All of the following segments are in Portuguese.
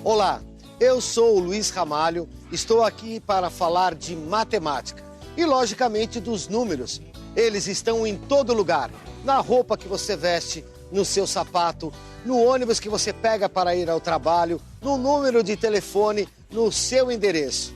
Olá, eu sou o Luiz Ramalho, estou aqui para falar de matemática e, logicamente, dos números. Eles estão em todo lugar, na roupa que você veste, no seu sapato, no ônibus que você pega para ir ao trabalho, no número de telefone, no seu endereço.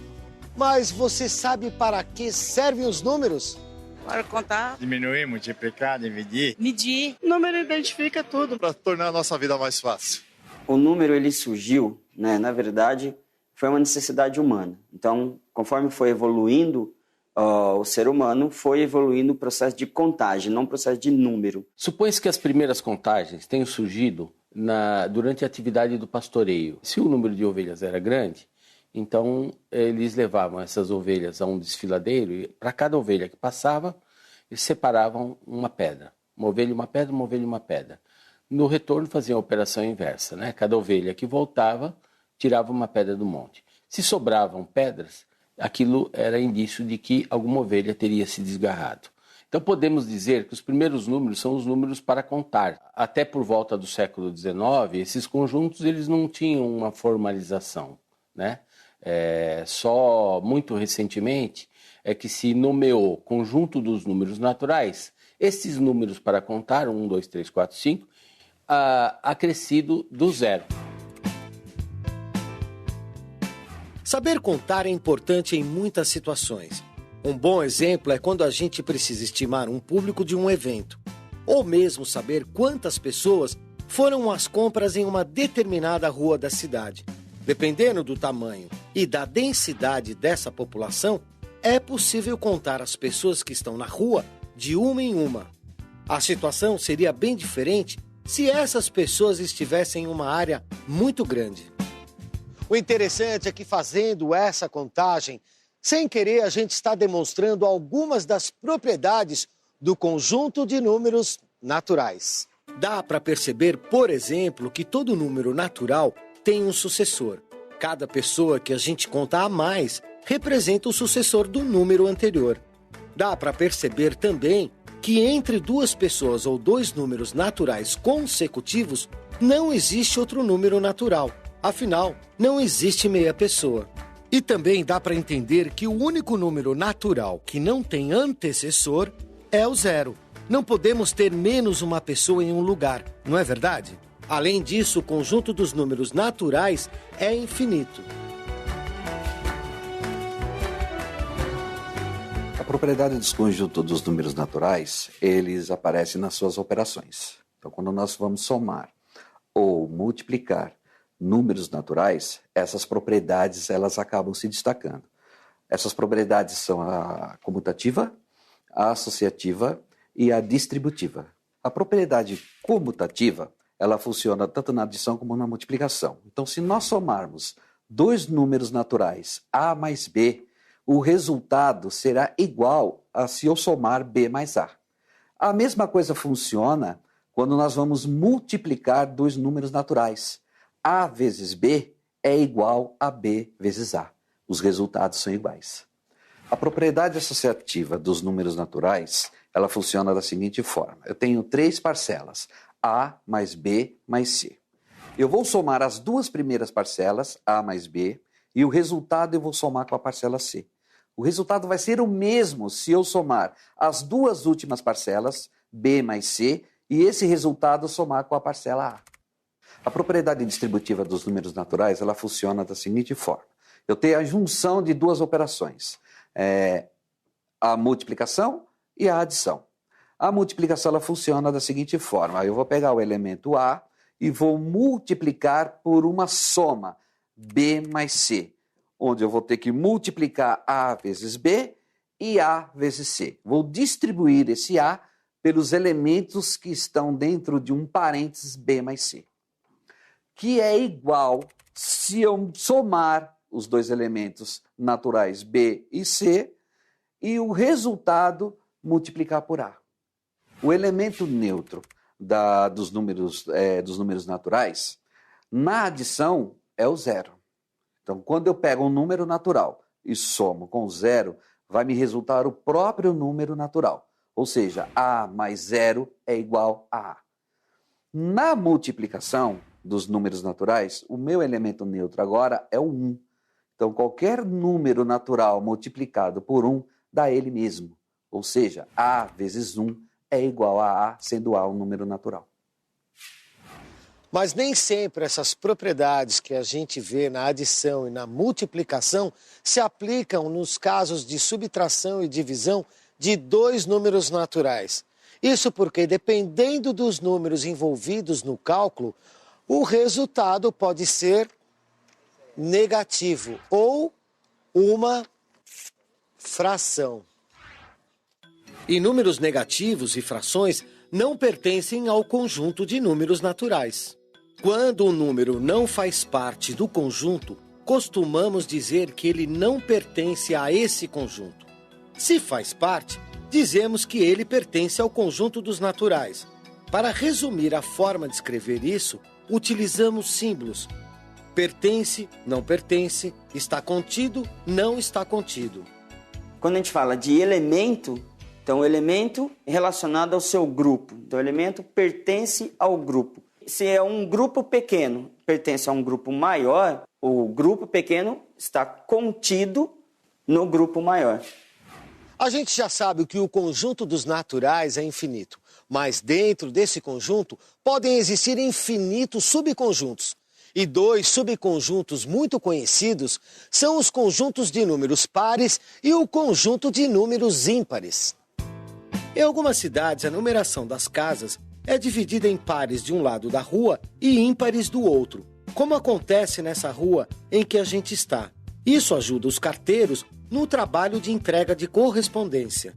Mas você sabe para que servem os números? Para contar. Diminuir, multiplicar, dividir. Medir. O número identifica tudo. Para tornar a nossa vida mais fácil. O número ele surgiu, na verdade, foi uma necessidade humana. Então, conforme foi evoluindo, o ser humano foi evoluindo o processo de contagem, não o processo de número. Supõe-se que as primeiras contagens tenham surgido durante a atividade do pastoreio. Se o número de ovelhas era grande, então eles levavam essas ovelhas a um desfiladeiro e para cada ovelha que passava, eles separavam uma pedra. Uma ovelha, uma pedra, uma ovelha, uma pedra. No retorno faziam a operação inversa, né? Cada ovelha que voltava tirava uma pedra do monte. Se sobravam pedras, aquilo era indício de que alguma ovelha teria se desgarrado. Então podemos dizer que os primeiros números são os números para contar. Até por volta do século XIX, esses conjuntos eles não tinham uma formalização, né? Só muito recentemente é que se nomeou conjunto dos números naturais, esses números para contar, 1, 2, 3, 4, 5, acrescido do zero. Saber contar é importante em muitas situações. Um bom exemplo é quando a gente precisa estimar um público de um evento, ou mesmo saber quantas pessoas foram às compras em uma determinada rua da cidade. Dependendo do tamanho e da densidade dessa população, é possível contar as pessoas que estão na rua de uma em uma. A situação seria bem diferente se essas pessoas estivessem em uma área muito grande. O interessante é que fazendo essa contagem, sem querer a gente está demonstrando algumas das propriedades do conjunto de números naturais. Dá para perceber, por exemplo, que todo número natural tem um sucessor. Cada pessoa que a gente conta a mais representa o sucessor do número anterior. Dá para perceber também que entre duas pessoas ou dois números naturais consecutivos não existe outro número natural. Afinal, não existe meia pessoa. E também dá para entender que o único número natural que não tem antecessor é o zero. Não podemos ter menos uma pessoa em um lugar, não é verdade? Além disso, o conjunto dos números naturais é infinito. A propriedade dos conjuntos dos números naturais, eles aparecem nas suas operações. Então, quando nós vamos somar ou multiplicar números naturais, essas propriedades elas acabam se destacando. Essas propriedades são a comutativa, a associativa e a distributiva. A propriedade comutativa, ela funciona tanto na adição como na multiplicação. Então, se nós somarmos dois números naturais, A mais B, o resultado será igual a se eu somar B mais A. A mesma coisa funciona quando nós vamos multiplicar dois números naturais. A vezes B é igual a B vezes A. Os resultados são iguais. A propriedade associativa dos números naturais, ela funciona da seguinte forma. Eu tenho três parcelas, A mais B mais C. Eu vou somar as duas primeiras parcelas, A mais B, e o resultado eu vou somar com a parcela C. O resultado vai ser o mesmo se eu somar as duas últimas parcelas, B mais C, e esse resultado somar com a parcela A. A propriedade distributiva dos números naturais, ela funciona da seguinte forma. Eu tenho a junção de duas operações, a multiplicação e a adição. A multiplicação ela funciona da seguinte forma. Eu vou pegar o elemento A e vou multiplicar por uma soma, B mais C, onde eu vou ter que multiplicar A vezes B e A vezes C. Vou distribuir esse A pelos elementos que estão dentro de um parênteses B mais C, que é igual se eu somar os dois elementos naturais B e C e o resultado multiplicar por A. O elemento neutro dos números naturais, na adição, é o zero. Então, quando eu pego um número natural e somo com zero, vai me resultar o próprio número natural. Ou seja, A mais zero é igual a A. Na multiplicação, dos números naturais, o meu elemento neutro agora é o 1. Então, qualquer número natural multiplicado por 1 dá ele mesmo. Ou seja, A vezes 1 é igual a A, sendo A um número natural. Mas nem sempre essas propriedades que a gente vê na adição e na multiplicação se aplicam nos casos de subtração e divisão de dois números naturais. Isso porque, dependendo dos números envolvidos no cálculo, o resultado pode ser negativo ou uma fração. E números negativos e frações não pertencem ao conjunto de números naturais. Quando o número não faz parte do conjunto, costumamos dizer que ele não pertence a esse conjunto. Se faz parte, dizemos que ele pertence ao conjunto dos naturais. Para resumir a forma de escrever isso, utilizamos símbolos. Pertence, não pertence, está contido, não está contido. Quando a gente fala de elemento, então o elemento é relacionado ao seu grupo. Então o elemento pertence ao grupo. Se é um grupo pequeno, pertence a um grupo maior, o grupo pequeno está contido no grupo maior. A gente já sabe que o conjunto dos naturais é infinito, mas dentro desse conjunto podem existir infinitos subconjuntos. E dois subconjuntos muito conhecidos são os conjuntos de números pares e o conjunto de números ímpares. Em algumas cidades, a numeração das casas é dividida em pares de um lado da rua e ímpares do outro, como acontece nessa rua em que a gente está. Isso ajuda os carteiros no trabalho de entrega de correspondência.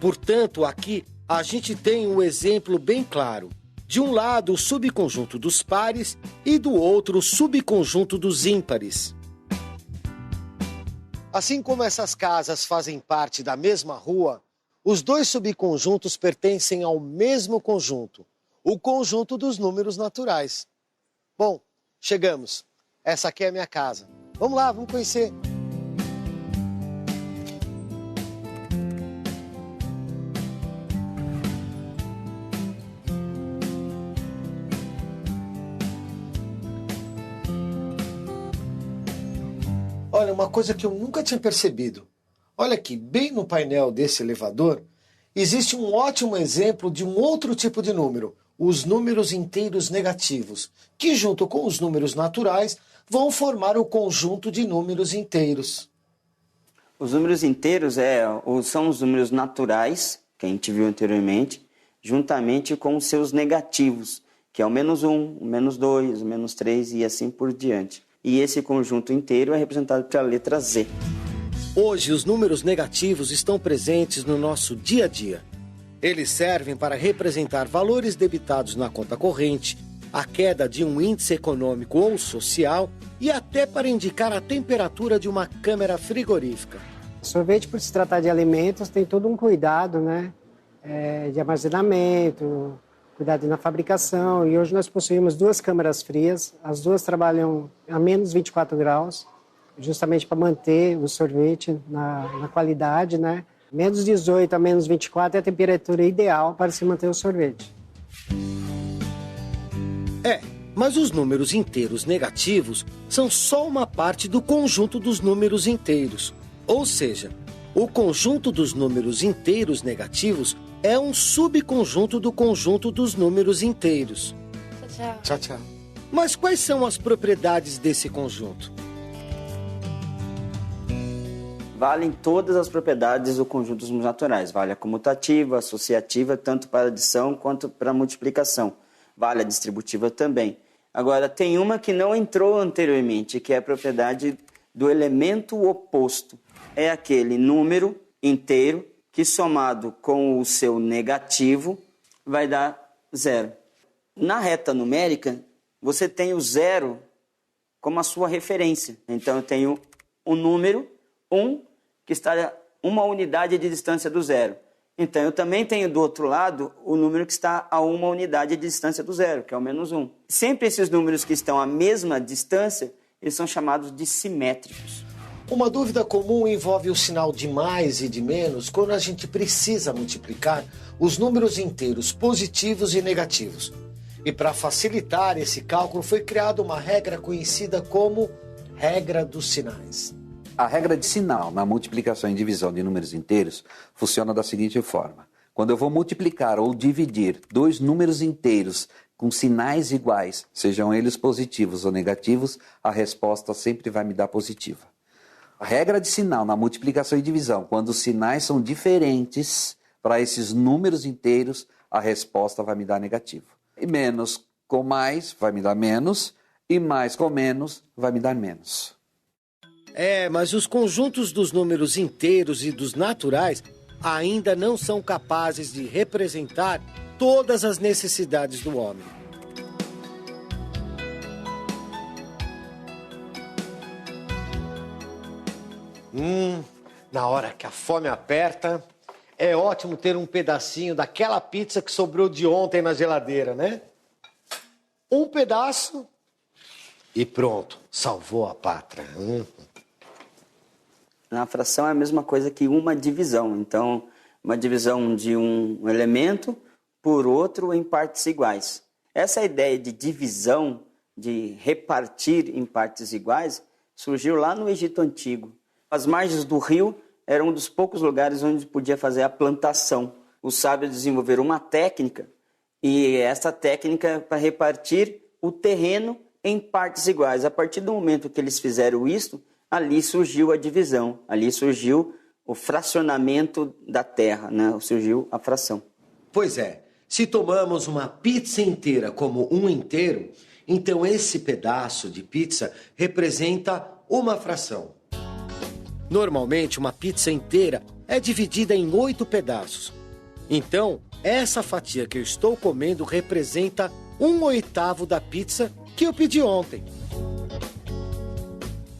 Portanto, aqui a gente tem um exemplo bem claro. De um lado, o subconjunto dos pares e do outro, o subconjunto dos ímpares. Assim como essas casas fazem parte da mesma rua, os dois subconjuntos pertencem ao mesmo conjunto, o conjunto dos números naturais. Bom, chegamos. Essa aqui é a minha casa. Vamos lá, vamos conhecer. Olha, uma coisa que eu nunca tinha percebido. Olha aqui, bem no painel desse elevador, existe um ótimo exemplo de um outro tipo de número, os números inteiros negativos, que junto com os números naturais vão formar o conjunto de números inteiros. Os números inteiros são os números naturais, que a gente viu anteriormente, juntamente com os seus negativos, que é o -1, o -2, o -3 e assim por diante. E esse conjunto inteiro é representado pela letra Z. Hoje, os números negativos estão presentes no nosso dia a dia. Eles servem para representar valores debitados na conta corrente, a queda de um índice econômico ou social e até para indicar a temperatura de uma câmara frigorífica. Sorvete, por se tratar de alimentos, tem todo um cuidado, né? De armazenamento, cuidado na fabricação. E hoje nós possuímos 2 câmaras frias, as duas trabalham a menos 24 graus, justamente para manter o sorvete na qualidade, né? Menos 18 a menos 24 é a temperatura ideal para se manter o sorvete. Mas os números inteiros negativos são só uma parte do conjunto dos números inteiros. Ou seja, o conjunto dos números inteiros negativos é um subconjunto do conjunto dos números inteiros. Tchau, Tchau, tchau. Mas quais são as propriedades desse conjunto? Valem todas as propriedades do conjunto dos números naturais. Vale a comutativa, associativa, tanto para adição quanto para multiplicação. Vale a distributiva também. Agora, tem uma que não entrou anteriormente, que é a propriedade do elemento oposto. É aquele número inteiro que, somado com o seu negativo, vai dar 0. Na reta numérica, você tem o 0 como a sua referência. Então, eu tenho um número 1 que está a uma unidade de distância do 0. Então, eu também tenho do outro lado o número que está a uma unidade de distância do 0, que é o -1. Sempre esses números que estão à mesma distância, eles são chamados de simétricos. Uma dúvida comum envolve o sinal de mais e de menos quando a gente precisa multiplicar os números inteiros positivos e negativos. E para facilitar esse cálculo foi criada uma regra conhecida como regra dos sinais. A regra de sinal na multiplicação e divisão de números inteiros funciona da seguinte forma. Quando eu vou multiplicar ou dividir dois números inteiros com sinais iguais, sejam eles positivos ou negativos, a resposta sempre vai me dar positiva. A regra de sinal na multiplicação e divisão, quando os sinais são diferentes para esses números inteiros, a resposta vai me dar negativa. E menos com mais vai me dar menos, e mais com menos vai me dar menos. Mas os conjuntos dos números inteiros e dos naturais ainda não são capazes de representar todas as necessidades do homem. Na hora que a fome aperta, é ótimo ter um pedacinho daquela pizza que sobrou de ontem na geladeira, né? Um pedaço e pronto, salvou a pátria. Na fração é a mesma coisa que uma divisão. Então, uma divisão de um elemento por outro em partes iguais. Essa ideia de divisão, de repartir em partes iguais, surgiu lá no Egito Antigo. As margens do rio eram um dos poucos lugares onde podia fazer a plantação. Os sábios desenvolveram uma técnica, e essa técnica é para repartir o terreno em partes iguais. A partir do momento que eles fizeram isso, ali surgiu a divisão, ali surgiu o fracionamento da terra, né? Surgiu a fração. Pois é, se tomamos uma pizza inteira como um inteiro, então esse pedaço de pizza representa uma fração. Normalmente, uma pizza inteira é dividida em 8 pedaços. Então, essa fatia que eu estou comendo representa 1/8 da pizza que eu pedi ontem.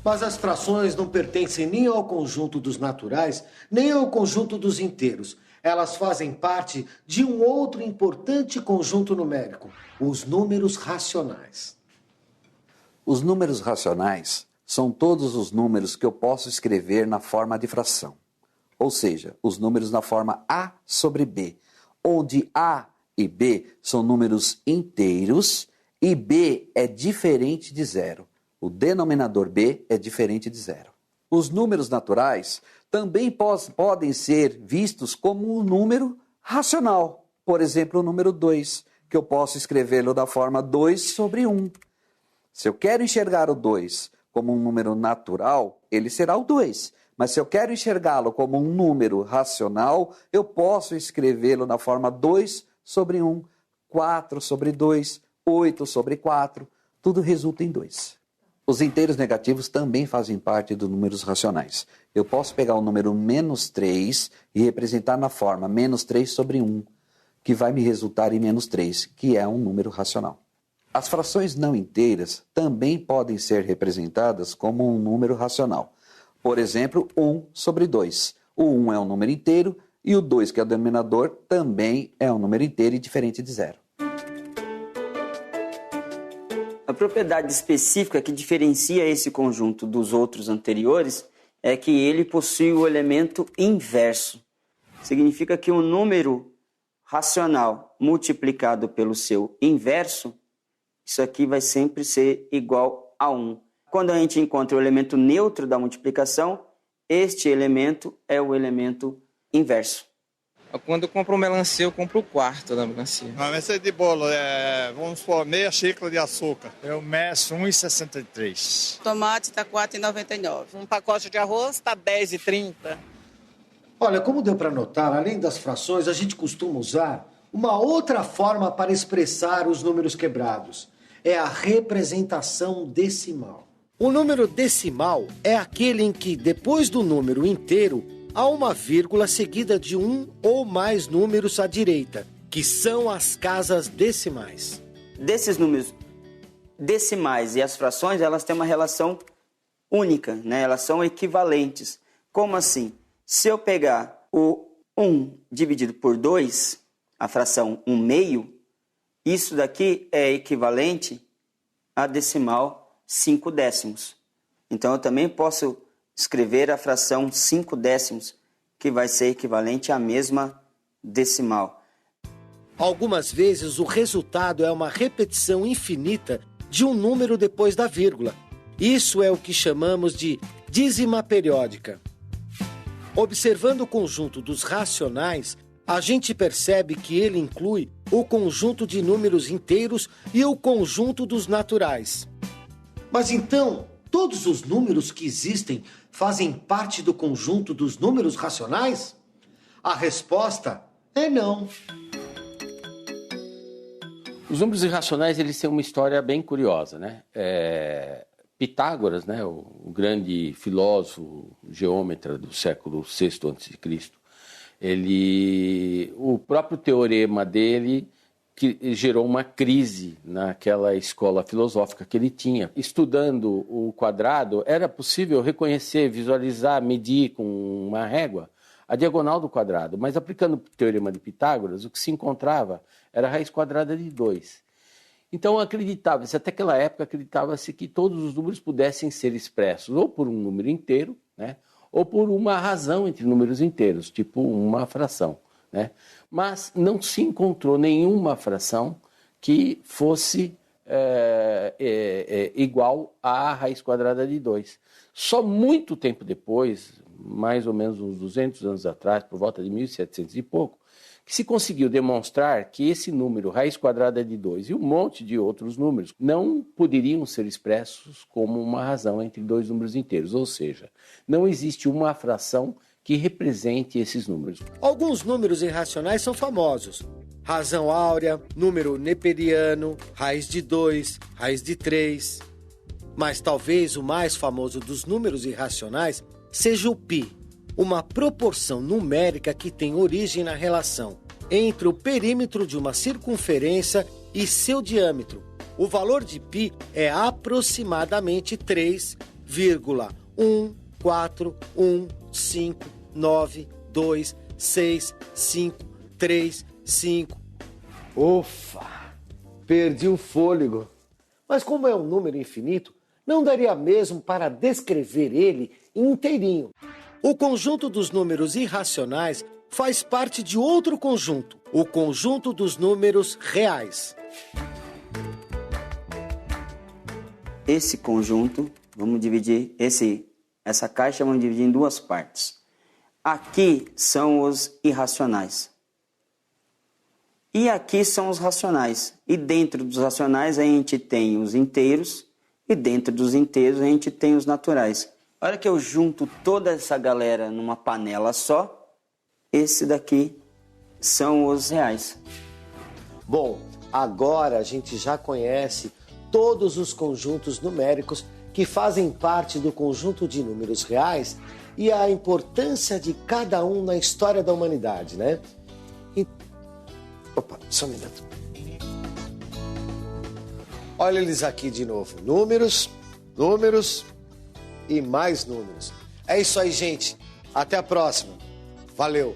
Mas as frações não pertencem nem ao conjunto dos naturais, nem ao conjunto dos inteiros. Elas fazem parte de um outro importante conjunto numérico, os números racionais. Os números racionais são todos os números que eu posso escrever na forma de fração. Ou seja, os números na forma A sobre B, onde A e B são números inteiros e B é diferente de zero. O denominador B é diferente de zero. Os números naturais também podem ser vistos como um número racional. Por exemplo, o número 2, que eu posso escrevê-lo da forma 2 sobre 1. Se eu quero enxergar o 2 como um número natural, ele será o 2. Mas se eu quero enxergá-lo como um número racional, eu posso escrevê-lo na forma 2 sobre 1, 4 sobre 2, 8 sobre 4. Tudo resulta em 2. Os inteiros negativos também fazem parte dos números racionais. Eu posso pegar o número -3 e representar na forma -3 sobre 1, que vai me resultar em -3, que é um número racional. As frações não inteiras também podem ser representadas como um número racional. Por exemplo, 1 sobre 2. O 1 é um número inteiro e o 2, que é o denominador, também é um número inteiro e diferente de zero. A propriedade específica que diferencia esse conjunto dos outros anteriores é que ele possui o elemento inverso. Significa que um número racional multiplicado pelo seu inverso, isso aqui vai sempre ser igual a 1. Quando a gente encontra o elemento neutro da multiplicação, este elemento é o elemento inverso. Quando eu compro melancia, eu compro o quarto da melancia. Uma receita de bolo vamos supor, meia xícara de açúcar. Eu meço 1,63. Tomate está R$ 4,99. Um pacote de arroz está R$ 10,30. Olha, como deu para notar, além das frações, a gente costuma usar uma outra forma para expressar os números quebrados. É a representação decimal. O número decimal é aquele em que, depois do número inteiro, há uma vírgula seguida de um ou mais números à direita, que são as casas decimais. Desses números decimais e as frações, elas têm uma relação única, né? Elas são equivalentes. Como assim? Se eu pegar o 1 dividido por 2, a fração 1/2, isso daqui é equivalente a decimal 5/10. Então, eu também posso escrever a fração 5/10, que vai ser equivalente à mesma decimal. Algumas vezes o resultado é uma repetição infinita de um número depois da vírgula. Isso é o que chamamos de dízima periódica. Observando o conjunto dos racionais, a gente percebe que ele inclui o conjunto de números inteiros e o conjunto dos naturais. Mas então, todos os números que existem fazem parte do conjunto dos números racionais? A resposta é não. Os números irracionais, eles têm uma história bem curiosa, né? Pitágoras, né, o grande filósofo, geômetra do século VI a.C., o próprio teorema dele que gerou uma crise naquela escola filosófica que ele tinha. Estudando o quadrado, era possível reconhecer, visualizar, medir com uma régua a diagonal do quadrado, mas aplicando o teorema de Pitágoras, o que se encontrava era a raiz quadrada de 2. Então acreditava-se, até aquela época acreditava-se que todos os números pudessem ser expressos ou por um número inteiro, né, ou por uma razão entre números inteiros, tipo uma fração, né? Mas não se encontrou nenhuma fração que fosse igual à raiz quadrada de 2. Só muito tempo depois, mais ou menos uns 200 anos atrás, por volta de 1700 e pouco, que se conseguiu demonstrar que esse número, raiz quadrada de 2, e um monte de outros números, não poderiam ser expressos como uma razão entre dois números inteiros, ou seja, não existe uma fração que represente esses números. Alguns números irracionais são famosos. Razão áurea, número neperiano, raiz de 2, raiz de 3. Mas talvez o mais famoso dos números irracionais seja o π, uma proporção numérica que tem origem na relação entre o perímetro de uma circunferência e seu diâmetro. O valor de π é aproximadamente 3,14159266535. Ufa! Perdi o fôlego. Mas como é um número infinito, não daria mesmo para descrever ele inteirinho. O conjunto dos números irracionais faz parte de outro conjunto, o conjunto dos números reais. Esse conjunto, vamos dividir, essa caixa vamos dividir em duas partes. Aqui são os irracionais. E aqui são os racionais. E dentro dos racionais a gente tem os inteiros, e dentro dos inteiros a gente tem os naturais. A hora que eu junto toda essa galera numa panela só, esse daqui são os reais. Bom, agora a gente já conhece todos os conjuntos numéricos que fazem parte do conjunto de números reais e a importância de cada um na história da humanidade, né? Opa, só um minuto. Olha eles aqui de novo. Números, números e mais números. É isso aí, gente. Até a próxima. Valeu!